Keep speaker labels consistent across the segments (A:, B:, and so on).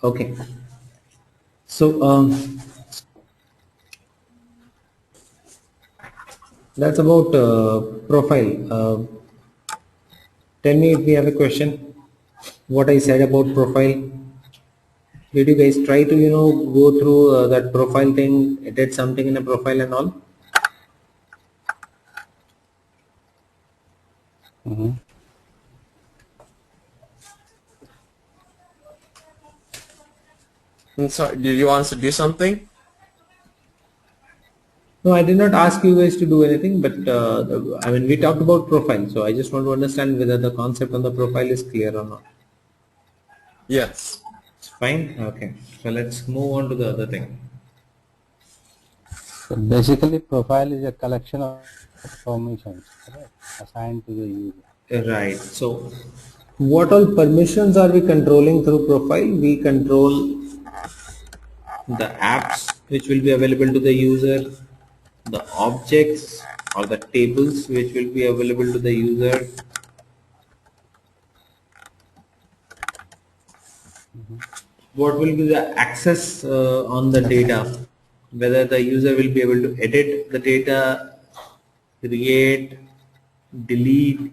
A: Okay. So that's about profile. Tell me if we have a question. What I said about profile. Did you guys try to go through that profile thing, edit something in a profile and all?
B: Mm-hmm.
C: I'm sorry, did you want us to do something?
A: No, I did not ask you guys to do anything, but I mean we talked about profile, so I just want to understand whether the concept on the profile is clear or not.
C: Yes.
A: It's fine. Okay. So let's move on to the other thing.
B: So basically, profile is a collection of permissions, correct, assigned to the user.
A: Right. So what all permissions are we controlling through profile? We control the apps which will be available to the user, the objects or the tables which will be available to the user,
B: Mm-hmm.
A: what will be the access on the data, whether the user will be able to edit the data, create, delete,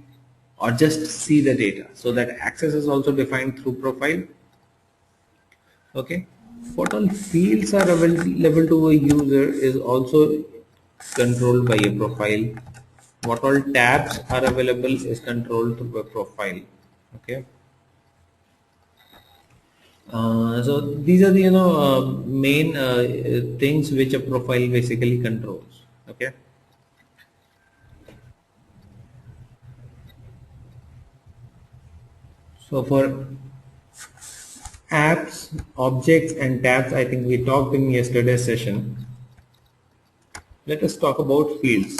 A: or just see the data. So that access is also defined through profile. Okay. What all fields are available to a user is also controlled by a profile. What all tabs are available is controlled through a profile. Okay. So these are the main things which a profile basically controls. Okay. So for apps, objects, and tabs, I think we talked in yesterday's session. Let us talk about fields.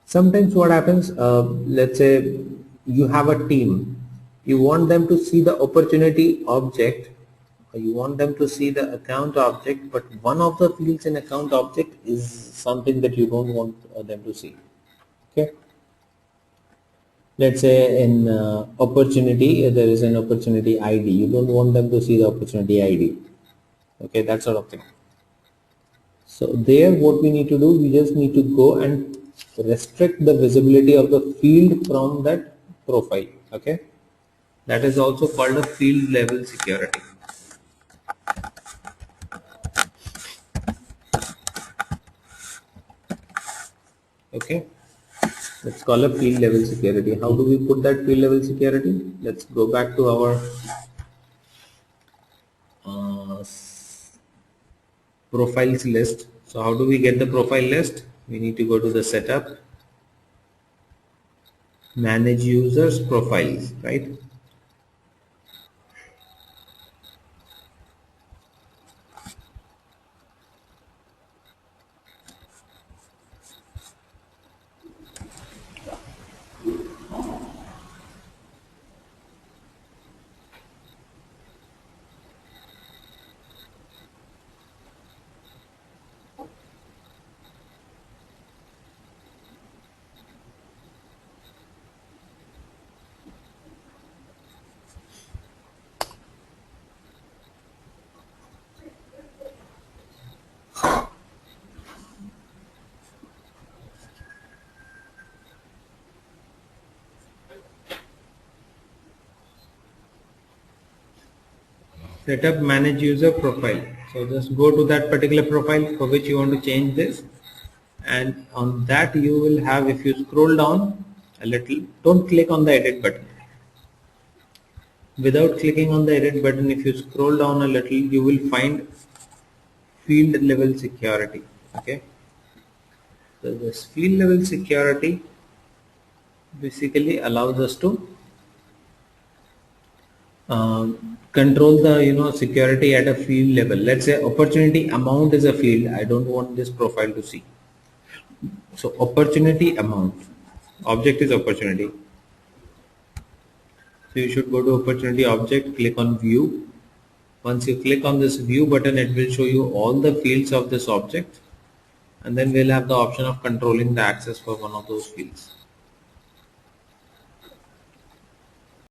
A: Sometimes what happens, let's say you have a team, you want them to see the opportunity object, or you want them to see the account object, but one of the fields in account object is something that you don't want them to see. Okay. Let's say in opportunity, there is an opportunity ID. You don't want them to see the opportunity ID. Okay, that sort of thing. So there what we need to do, we just need to go and restrict the visibility of the field from that profile. Okay, that is also called a field level security. Okay, let's call a field level security. How do we put that field level security? Let's go back to our profiles list. So how do we get the profile list? We need to go to the setup, manage users profiles, right? Setup manage user profile. So just go to that particular profile for which you want to change this, and on that you will have, if you scroll down a little, don't click on the edit button. Without clicking on the edit button, if you scroll down a little, you will find field level security. Okay, so this field level security basically allows us to control the security at a field level. Let's say opportunity amount is a field. I don't want this profile to see. So opportunity amount, object is opportunity. So you should go to opportunity object, click on view. Once you click on this view button, it will show you all the fields of this object, and then we'll have the option of controlling the access for one of those fields.